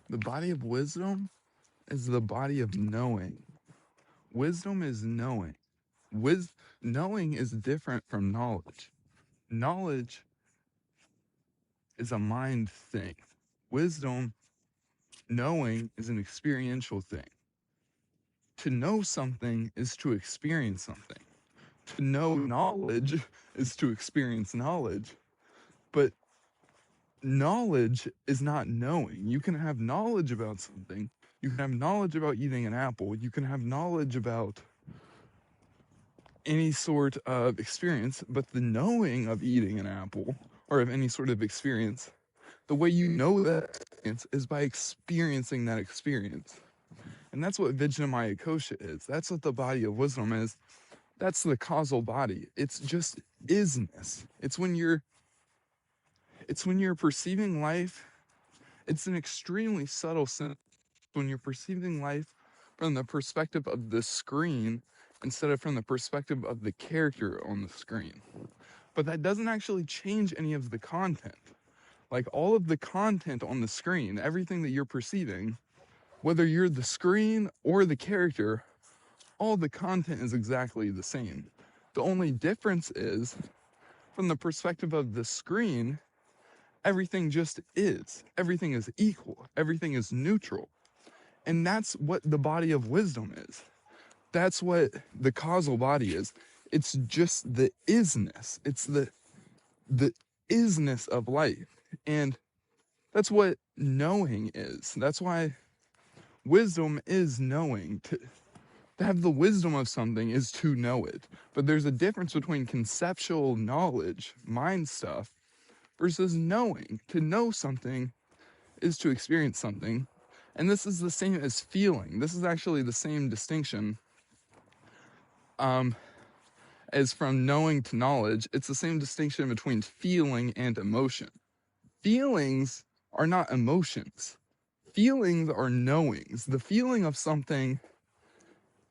The body of wisdom is the body of knowing. Wisdom is knowing. Knowing is different from knowledge. Knowledge is a mind thing. Wisdom, knowing, is an experiential thing. To know something is to experience something. To know knowledge is to experience knowledge. But knowledge is not knowing. You can have knowledge about something. You can have knowledge about eating an apple. You can have knowledge about any sort of experience, but the knowing of eating an apple or of any sort of experience, the way you know that experience is by experiencing that experience. And that's what Vijnanamaya Kosha is. That's what the body of wisdom is. That's the causal body. It's just isness. It's when you're perceiving life. It's an extremely subtle sense when you're perceiving life from the perspective of the screen instead of from the perspective of the character on the screen. But that doesn't actually change any of the content. Like all of the content on the screen, everything that you're perceiving, whether you're the screen or the character, all the content is exactly the same. The only difference is, from the perspective of the screen, everything just is. Everything is equal. Everything is neutral. And that's what the body of wisdom is. That's what the causal body is. It's just the isness. It's the isness of life. And that's what knowing is. That's why wisdom is knowing. To have the wisdom of something is to know it. But there's a difference between conceptual knowledge, mind stuff, versus knowing. To know something is to experience something. And this is the same as feeling. This is actually the same distinction as from knowing to knowledge. It's the same distinction between feeling and emotion. Feelings are not emotions. Feelings are knowings. The feeling of something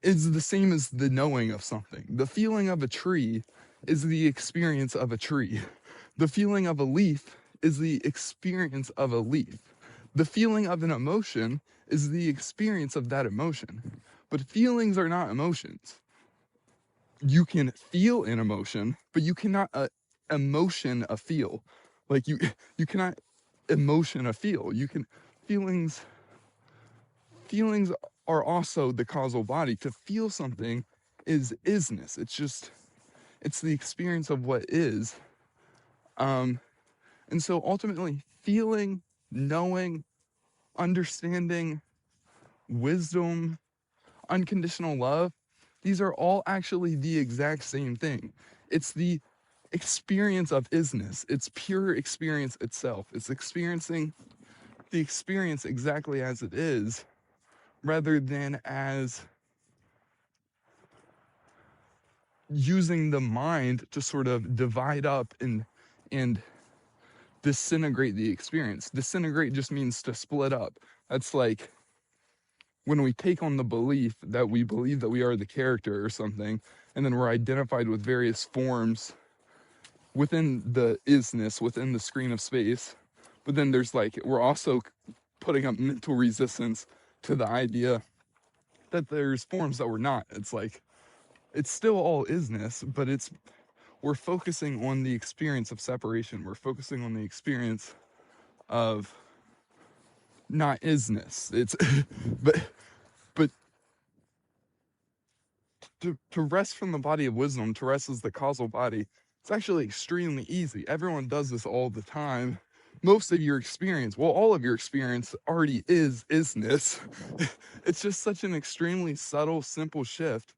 is the same as the knowing of something. The feeling of a tree is the experience of a tree. The feeling of a leaf is the experience of a leaf. The feeling of an emotion is the experience of that emotion. But feelings are not emotions. You can feel an emotion, but you cannot emotion a feel. Like you cannot emotion a feel. You can feelings are also the causal body. To feel something is isness. It's the experience of what is. And so ultimately, feeling, knowing, understanding, wisdom, unconditional love, these are all actually the exact same thing. It's the experience of isness. It's pure experience itself. It's experiencing the experience exactly as it is, rather than as using the mind to sort of divide up and disintegrate the experience. Disintegrate just means to split up. That's like when we take on the belief that we believe that we are the character or something, and then we're identified with various forms within the isness, within the screen of space. But then there's like, we're also putting up mental resistance to the idea that there's forms that we're not. It's like, it's still all isness, but we're focusing on the experience of separation. We're focusing on the experience of not isness. It's but to rest from the body of wisdom, to rest as the causal body, it's actually extremely easy. Everyone does this all the time. Most of your experience, well, all of your experience already is isness. It's just such an extremely subtle, simple shift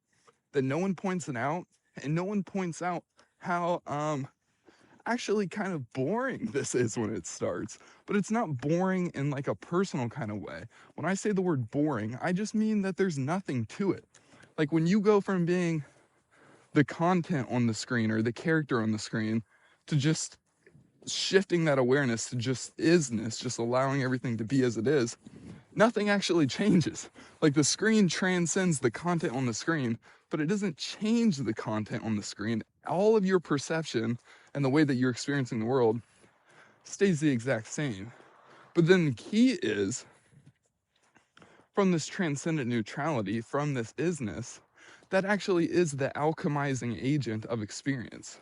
that no one points it out, and no one points out how actually kind of boring this is when it starts. But it's not boring in like a personal kind of way. When I say the word boring, I just mean that there's nothing to it. Like when you go from being the content on the screen or the character on the screen to just shifting that awareness to just isness, just allowing everything to be as it is, nothing actually changes. Like the screen transcends the content on the screen, but it doesn't change the content on the screen. All of your perception and the way that you're experiencing the world stays the exact same. But then the key is from this transcendent neutrality, from this isness, that actually is the alchemizing agent of experience.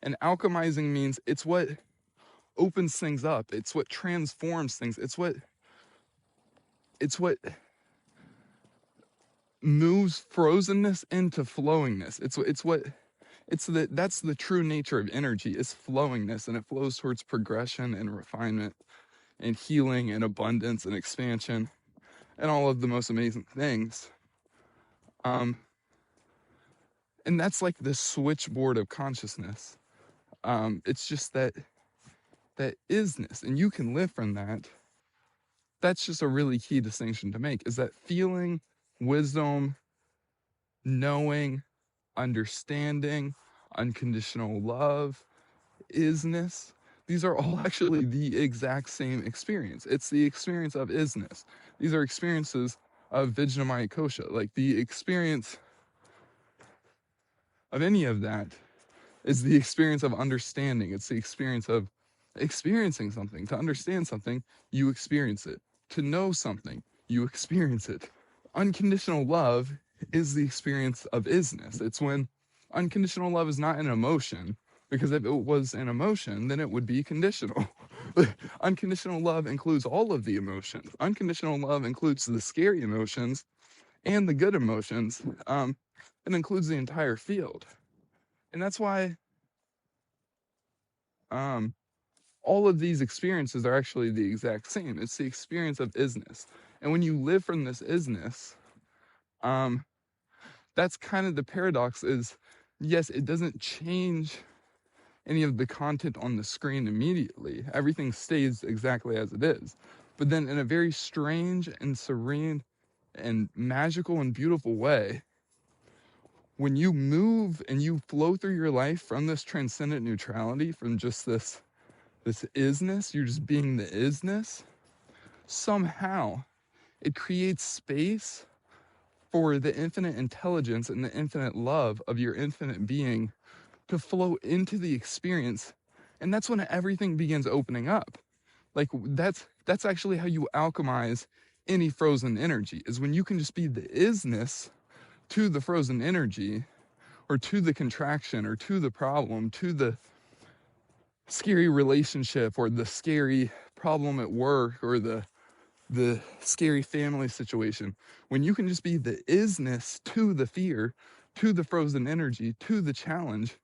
And alchemizing means it's what opens things up. It's what transforms things. It's what moves frozenness into flowingness. That's the true nature of energy, is flowingness, and it flows towards progression and refinement and healing and abundance and expansion and all of the most amazing things. And that's like the switchboard of consciousness. It's just that isness, and you can live from that. That's just a really key distinction to make, is that feeling, wisdom, knowing, understanding, unconditional love, isness, these are all actually the exact same experience. It's the experience of isness. These are experiences of Vijnanamaya Kosha. Like, the experience of any of that is the experience of understanding. It's the experience of experiencing something. To understand something, you experience it. To know something, you experience it. Unconditional love is the experience of isness. It's when unconditional love is not an emotion, because if it was an emotion, then it would be conditional. Unconditional love includes all of the emotions. Unconditional love includes the scary emotions and the good emotions. It includes the entire field. And that's why all of these experiences are actually the exact same. It's the experience of isness. And when you live from this isness, that's kind of the paradox, is, yes, it doesn't change any of the content on the screen immediately. Everything stays exactly as it is. But then in a very strange and serene and magical and beautiful way, when you move and you flow through your life from this transcendent neutrality, from just this isness, you're just being the isness, somehow it creates space for the infinite intelligence and the infinite love of your infinite being to flow into the experience. And that's when everything begins opening up. Like, that's actually how you alchemize any frozen energy, is when you can just be the isness to the frozen energy, or to the contraction, or to the problem, to the scary relationship, or the scary problem at work, or the scary family situation. When you can just be the isness to the fear, to the frozen energy, to the challenge,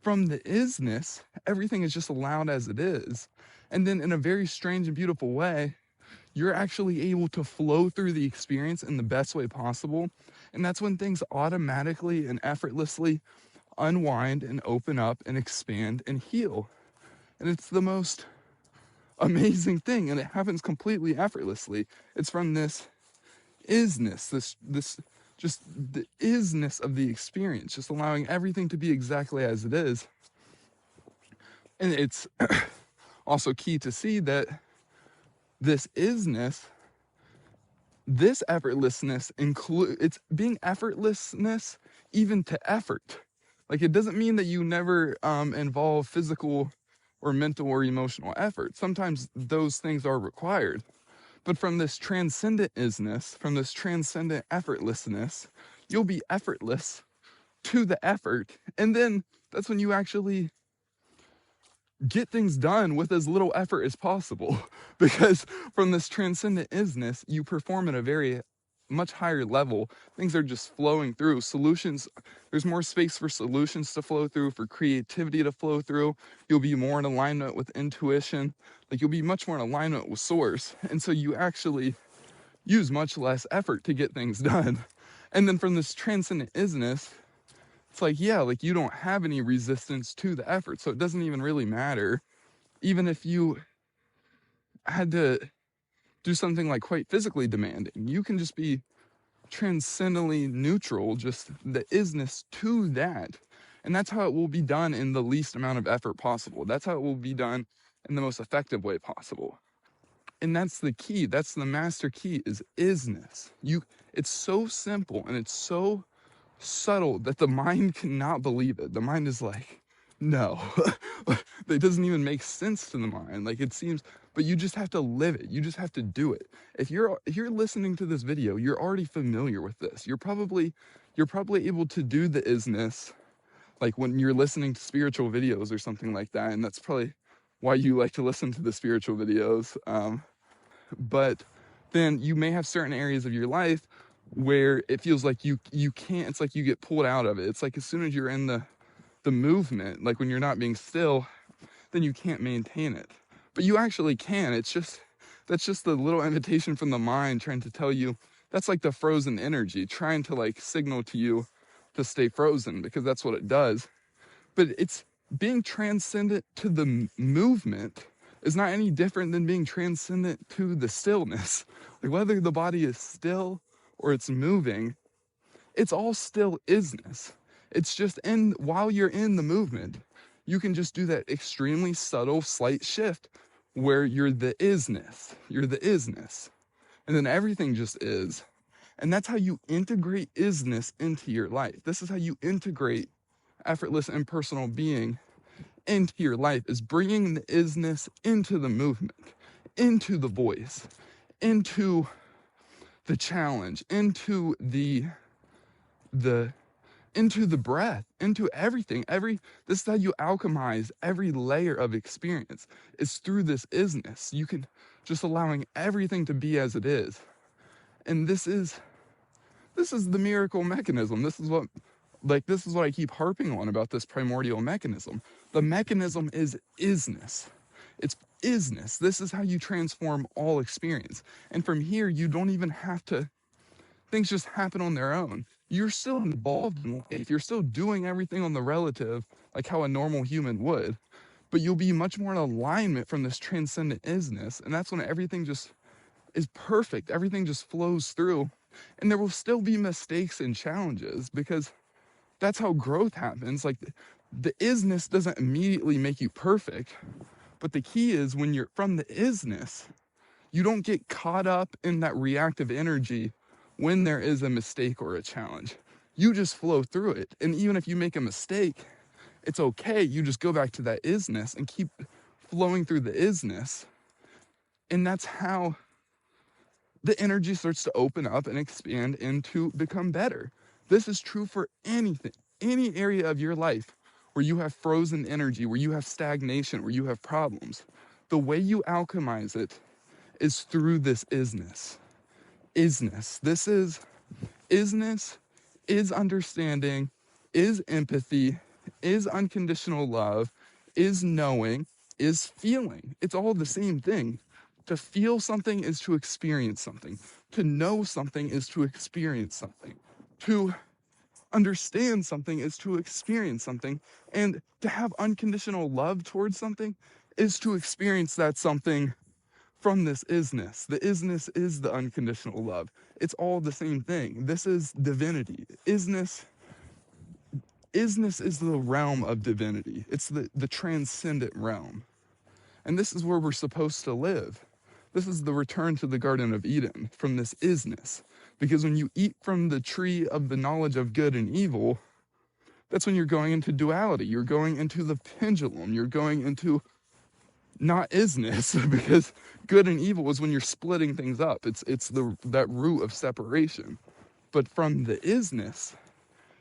from the isness, everything is just allowed as it is. And then in a very strange and beautiful way, you're actually able to flow through the experience in the best way possible. And that's when things automatically and effortlessly unwind and open up and expand and heal. And it's the most amazing thing, and it happens completely effortlessly. It's from this isness, this just the isness of the experience, just allowing everything to be exactly as it is. And it's also key to see that this isness, this effortlessness, it's being effortlessness even to effort. Like, it doesn't mean that you never involve physical or mental or emotional effort. Sometimes those things are required. But from this transcendent isness, from this transcendent effortlessness, you'll be effortless to the effort. And then that's when you actually get things done with as little effort as possible. Because from this transcendent isness, you perform at a very much higher level. Things are just flowing through. Solutions, there's more space for solutions to flow through, for creativity to flow through. You'll be more in alignment with intuition. Like, you'll be much more in alignment with source. And so you actually use much less effort to get things done. And then from this transcendent isness, it's like, yeah, like, you don't have any resistance to the effort. So it doesn't even really matter. Even if you had to do something like quite physically demanding, you can just be transcendently neutral, just the isness to that. And that's how it will be done in the least amount of effort possible. That's how it will be done in the most effective way possible. And that's the key. That's the master key, is isness. It's so simple and it's so subtle that the mind cannot believe it. The mind is like, No. That doesn't even make sense to the mind. Like it seems, but you just have to live it. You just have to do it. If you're listening to this video, you're already familiar with this. You're probably able to do the isness, like when you're listening to spiritual videos or something like that, and that's probably why you like to listen to the spiritual videos. But then you may have certain areas of your life where it feels like you can't. It's like you get pulled out of it. It's like as soon as you're in the movement, like when you're not being still, then you can't maintain it. But you actually can. That's just the little invitation from the mind trying to tell you. That's like the frozen energy trying to like signal to you to stay frozen, because that's what it does. But it's being transcendent to the movement is not any different than being transcendent to the stillness. Like whether the body is still or it's moving, it's all still isness. It's just while you're in the movement, you can just do that extremely subtle slight shift where you're the isness. You're the isness. And then everything just is. And that's how you integrate isness into your life. This is how you integrate effortless impersonal being into your life, is bringing the isness into the movement, into the voice, into the challenge, into the breath, into everything. This is how you alchemize every layer of experience, is through this isness. You can just allowing everything to be as it is. And this is the miracle mechanism. This is what I keep harping on about this primordial mechanism. The mechanism is isness. It's isness. This is how you transform all experience. And from here, you don't even have to, things just happen on their own. You're still involved in life. You're still doing everything on the relative, like how a normal human would. But you'll be much more in alignment from this transcendent isness. And that's when everything just is perfect. Everything just flows through. And there will still be mistakes and challenges, because that's how growth happens. Like the isness doesn't immediately make you perfect. But the key is when you're from the isness, you don't get caught up in that reactive energy when there is a mistake or a challenge. You just flow through it. And even if you make a mistake, it's okay. You just go back to that isness and keep flowing through the isness. And that's how the energy starts to open up and expand into become better. This is true for anything, any area of your life where you have frozen energy, where you have stagnation, where you have problems. The way you alchemize it is through this isness. Isness. This is isness, is understanding, is empathy, is unconditional love, is knowing, is feeling. It's all the same thing. To feel something is to experience something. To know something is to experience something. To understand something is to experience something. And to have unconditional love towards something is to experience that something from this isness. The isness is the unconditional love. It's all the same thing. This is divinity. Isness is the realm of divinity. It's the transcendent realm. And this is where we're supposed to live. This is the return to the Garden of Eden from this isness. Because when you eat from the tree of the knowledge of good and evil, that's when you're going into duality. You're going into the pendulum. You're going into not isness, because good and evil is when you're splitting things up. It's that root of separation. But from the isness,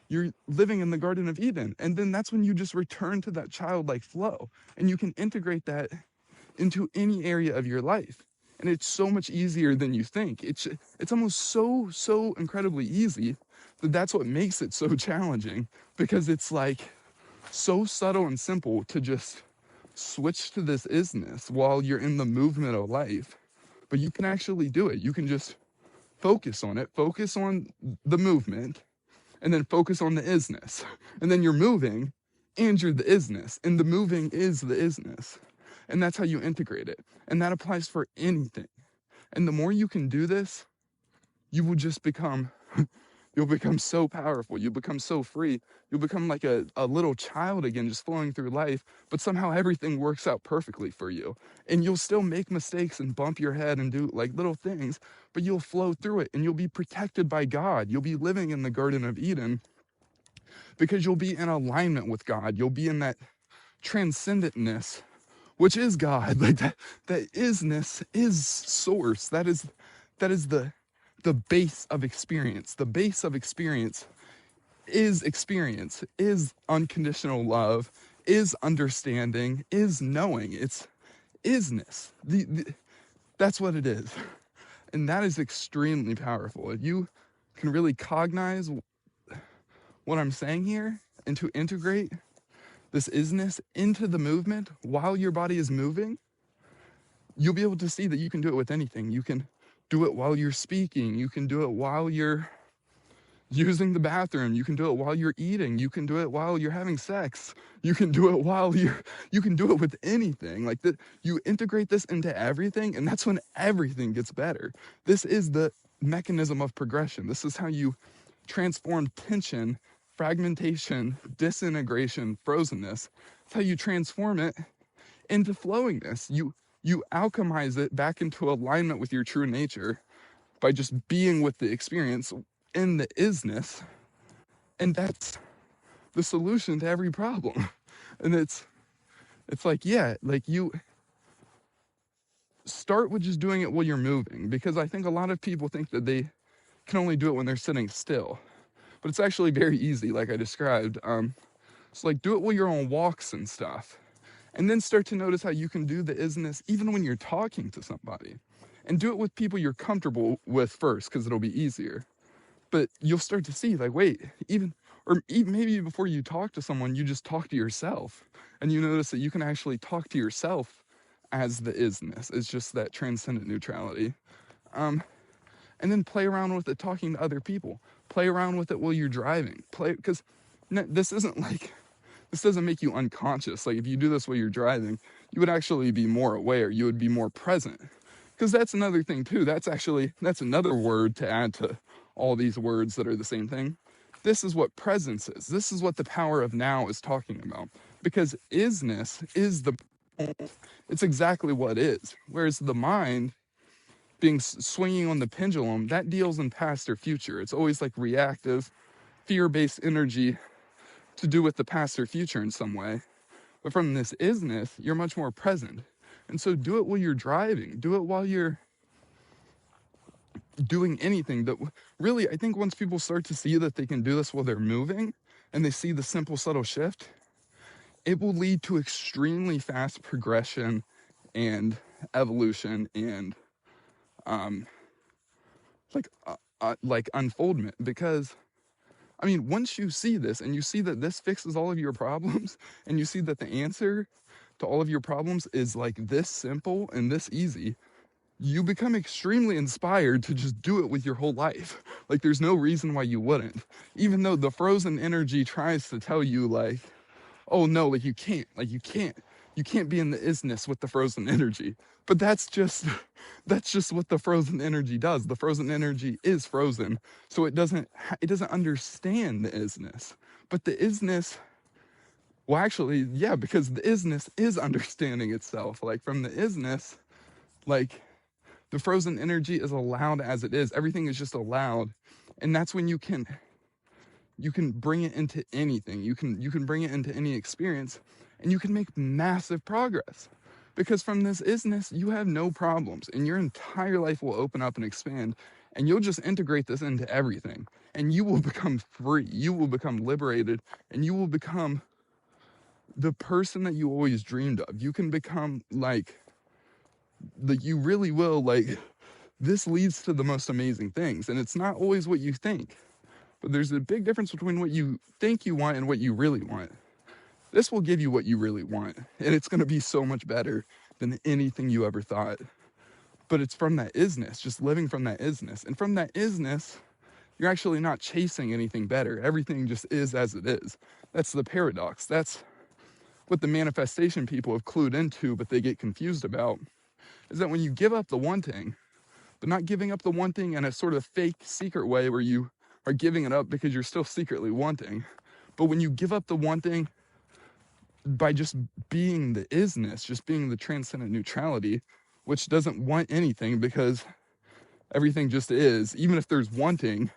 you're living in the Garden of Eden. And then that's when you just return to that childlike flow. And you can integrate that into any area of your life. And it's so much easier than you think. It's almost so incredibly easy that that's what makes it so challenging, because it's like so subtle and simple to just switch to this isness while you're in the movement of life. But you can actually do it. You can just focus on it, focus on the movement, and then focus on the isness. And then you're moving and you're the isness, and the moving is the isness. And that's how you integrate it. And that applies for anything. And the more you can do this, you will just become, you'll become so powerful. You'll become so free. You'll become like a little child again, just flowing through life. But somehow everything works out perfectly for you. And you'll still make mistakes and bump your head and do like little things, but you'll flow through it, and you'll be protected by God. You'll be living in the Garden of Eden because you'll be in alignment with God. You'll be in that transcendentness, which is God. Like that isness is source. That is the base of experience. The base of experience, is unconditional love, is understanding, is knowing. It's isness. That's what it is. And that is extremely powerful. If you can really cognize what I'm saying here and to integrate this isness into the movement while your body is moving, you'll be able to see that you can do it with anything. You can do it while you're speaking. You can do it while you're using the bathroom. You can do it while you're eating. You can do it while you're having sex. You can do it you can do it with anything. Like that, you integrate this into everything, and that's when everything gets better. This is the mechanism of progression. This is how you transform tension, fragmentation, disintegration, frozenness. It's how you transform it into flowingness. You alchemize it back into alignment with your true nature by just being with the experience in the isness, and that's the solution to every problem. And it's like, yeah, like you start with just doing it while you're moving, because I think a lot of people think that they can only do it when they're sitting still, but it's actually very easy, like I described. So like, do it while you're on walks and stuff, and then start to notice how you can do the isness even when you're talking to somebody, and do it with people you're comfortable with first, because it'll be easier. But you'll start to see, like, wait, even maybe before you talk to someone, you just talk to yourself, and you notice that you can actually talk to yourself as the isness. It's just that transcendent neutrality. And then play around with it talking to other people. Play around with it while you're driving. Because this doesn't make you unconscious. Like, if you do this while you're driving, you would actually be more aware. You would be more present. Because that's another thing too. That's another word to add to all these words that are the same thing. This is what presence is. This is what the power of now is talking about. Because isness is it's exactly what is. Whereas the mind, being swinging on the pendulum, that deals in past or future. It's always like reactive, fear-based energy to do with the past or future in some way. But from this isness, you're much more present. And so do it while you're driving. Do it while you're doing anything. That really, I think once people start to see that they can do this while they're moving, and they see the simple, subtle shift, it will lead to extremely fast progression and evolution and like unfoldment. Because I mean, once you see this and you see that this fixes all of your problems, and you see that the answer to all of your problems is like this simple and this easy, you become extremely inspired to just do it with your whole life. Like, there's no reason why you wouldn't. Even though the frozen energy tries to tell you, like, oh no, like you can't be in the isness with the frozen energy. But that's just what the frozen energy does. The frozen energy is frozen, so it doesn't understand the isness. But the isness, well, actually, yeah, because the isness is understanding itself. Like, from the isness, like, the frozen energy is allowed as it is. Everything is just allowed, and that's when you can bring it into anything. You can bring it into any experience, and you can make massive progress. Because from this isness, you have no problems, and your entire life will open up and expand, and you'll just integrate this into everything, and you will become free. You will become liberated, and you will become the person that you always dreamed of. You can become like you really will. Like, this leads to the most amazing things, and it's not always what you think. But there's a big difference between what you think you want and what you really want. This will give you what you really want, and it's going to be so much better than anything you ever thought. But it's from that isness, just living from that isness. And from that isness, you're actually not chasing anything better. Everything just is as it is. That's the paradox. That's what the manifestation people have clued into, but they get confused about, is that when you give up the wanting, but not giving up the wanting in a sort of fake secret way where you are giving it up because you're still secretly wanting, but when you give up the wanting by just being the isness, just being the transcendent neutrality, which doesn't want anything because everything just is, even if there's wanting,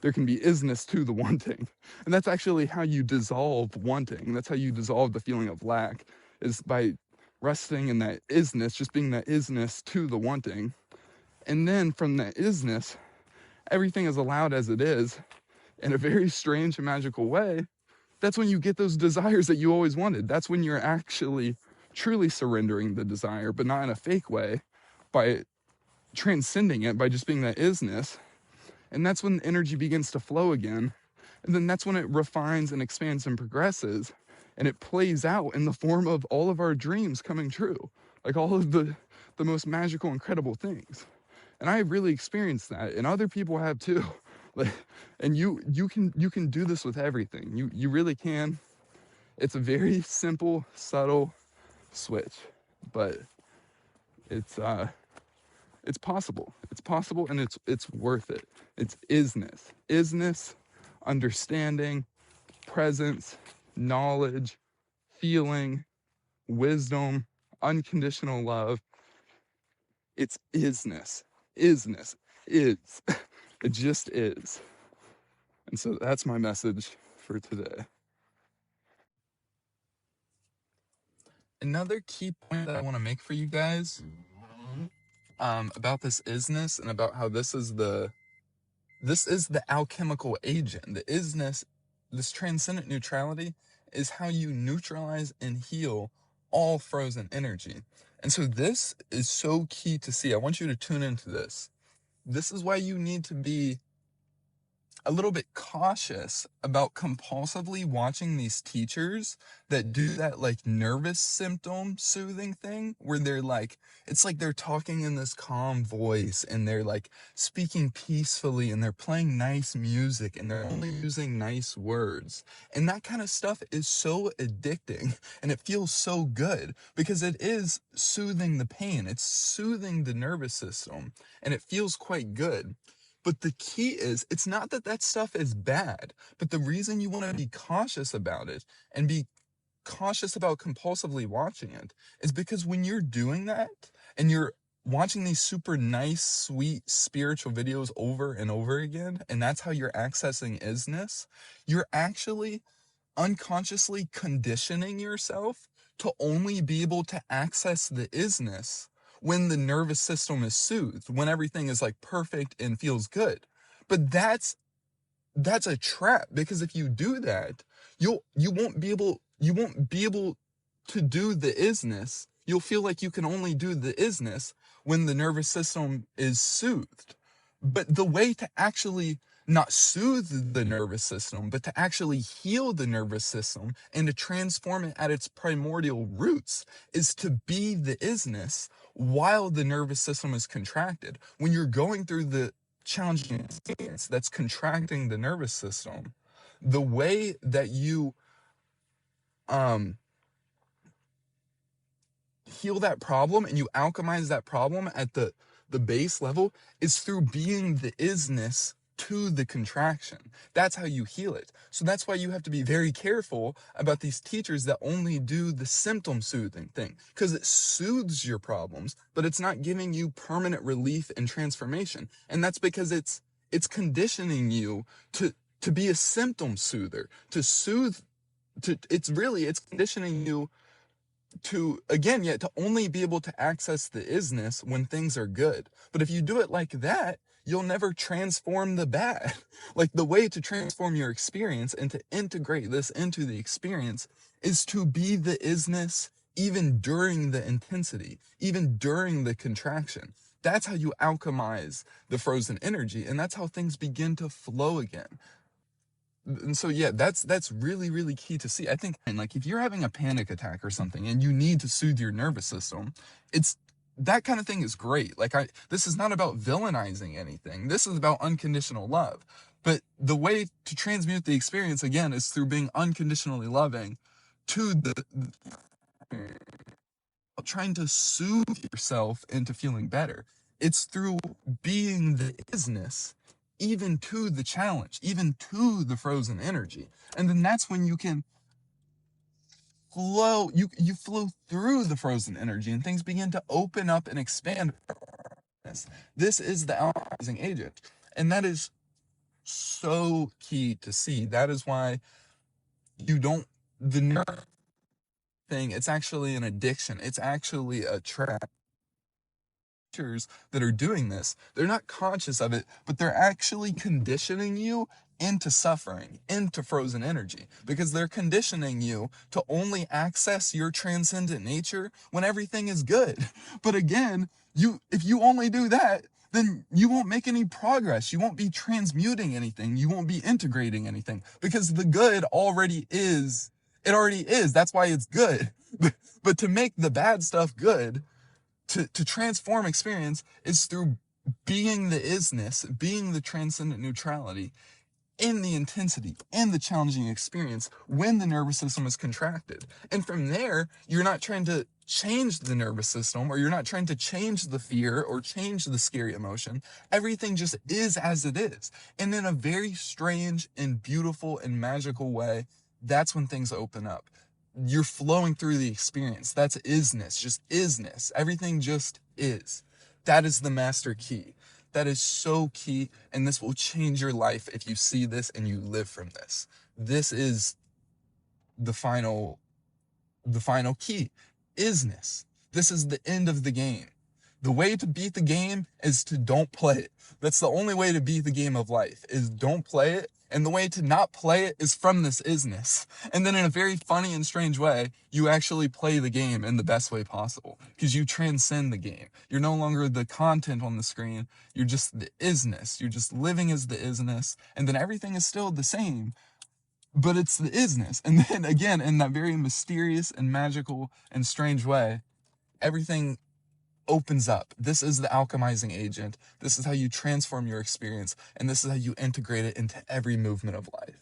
there can be isness to the wanting. And that's actually how you dissolve wanting. That's how you dissolve the feeling of lack, is by resting in that isness, just being that isness to the wanting. And then from that isness, everything is allowed as it is in a very strange and magical way. That's when you get those desires that you always wanted. That's when you're actually truly surrendering the desire, but not in a fake way, by transcending it, by just being that isness. And that's when energy begins to flow again. And then that's when it refines and expands and progresses. And it plays out in the form of all of our dreams coming true. Like all of the most magical, incredible things. And I have really experienced that. And other people have too. Like, and you can do this with everything. You really can. It's a very simple, subtle switch. But it's possible. It's possible, and it's worth it. It's isness. Isness, understanding, presence, knowledge, feeling, wisdom, unconditional love. It's isness. Isness is. It just is. And so that's my message for today. Another key point that I want to make for you guys about this isness, and about how this is the alchemical agent. The isness, this transcendent neutrality, is how you neutralize and heal all frozen energy. And so this is so key to see. I want you to tune into this. This is why you need to be a little bit cautious about compulsively watching these teachers that do that like nervous symptom soothing thing, where they're like, it's like they're talking in this calm voice, and they're like speaking peacefully, and they're playing nice music, and they're only using nice words. And that kind of stuff is so addicting, and it feels so good because it is soothing the pain. It's soothing the nervous system, and it feels quite good. But the key is, it's not that that stuff is bad, but the reason you want to be cautious about it and be cautious about compulsively watching it is because when you're doing that and you're watching these super nice, sweet, spiritual videos over and over again, and that's how you're accessing isness, you're actually unconsciously conditioning yourself to only be able to access the isness when the nervous system is soothed, when everything is like perfect and feels good. But that's a trap, because if you do that, you won't be able to do the isness. You'll feel like you can only do the isness when the nervous system is soothed. But the way to actually not soothe the nervous system, but to actually heal the nervous system and to transform it at its primordial roots, is to be the isness while the nervous system is contracted. When you're going through the challenging experience that's contracting the nervous system, the way that you heal that problem and you alchemize that problem at the base level is through being the isness to the contraction. That's how you heal it. So that's why you have to be very careful about these teachers that only do the symptom soothing thing, because it soothes your problems, but it's not giving you permanent relief and transformation. And that's because it's conditioning you to be a symptom soother, to soothe, it's conditioning you to, again, yet to only be able to access the isness when things are good. But if you do it like that, you'll never transform the bad. Like, the way to transform your experience and to integrate this into the experience is to be the isness even during the intensity, even during the contraction. That's how you alchemize the frozen energy, and that's how things begin to flow again. And so, yeah, that's really, really key to see. I think, and like, if you're having a panic attack or something and you need to soothe your nervous system, it's that kind of thing is great. Like, this is not about villainizing anything. This is about unconditional love. But the way to transmute the experience, again, is through being unconditionally loving to trying to soothe yourself into feeling better. It's through being the isness even to the challenge, even to the frozen energy. And then that's when you can flow, you flow through the frozen energy and things begin to open up and expand. This is the alchemizing agent. And that is so key to see. That is why you don't, the nerve thing, it's actually an addiction. It's actually a trap. That are doing this, they're not conscious of it, but they're actually conditioning you into suffering, into frozen energy, because they're conditioning you to only access your transcendent nature when everything is good. But again, if you only do that, then you won't make any progress. You won't be transmuting anything. You won't be integrating anything, because the good already is. It already is. That's why it's good. But to make the bad stuff good, to transform experience, is through being the isness, being the transcendent neutrality in the intensity and the challenging experience when the nervous system is contracted. And from there, you're not trying to change the nervous system, or you're not trying to change the fear or change the scary emotion. Everything just is as it is. And in a very strange and beautiful and magical way, that's when things open up. You're flowing through the experience. That's isness, just isness. Everything just is. That is the master key. That is so key, and this will change your life if you see this and you live from this. This is the final key. Isness. This is the end of the game. The way to beat the game is to don't play it. That's the only way to beat the game of life, is don't play it. And the way to not play it is from this isness. And then in a very funny and strange way, you actually play the game in the best way possible, because you transcend the game. You're no longer the content on the screen. You're just the isness. You're just living as the isness. And then everything is still the same, but it's the isness. And then again, in that very mysterious and magical and strange way, everything opens up. This is the alchemizing agent. This is how you transform your experience, and this is how you integrate it into every movement of life.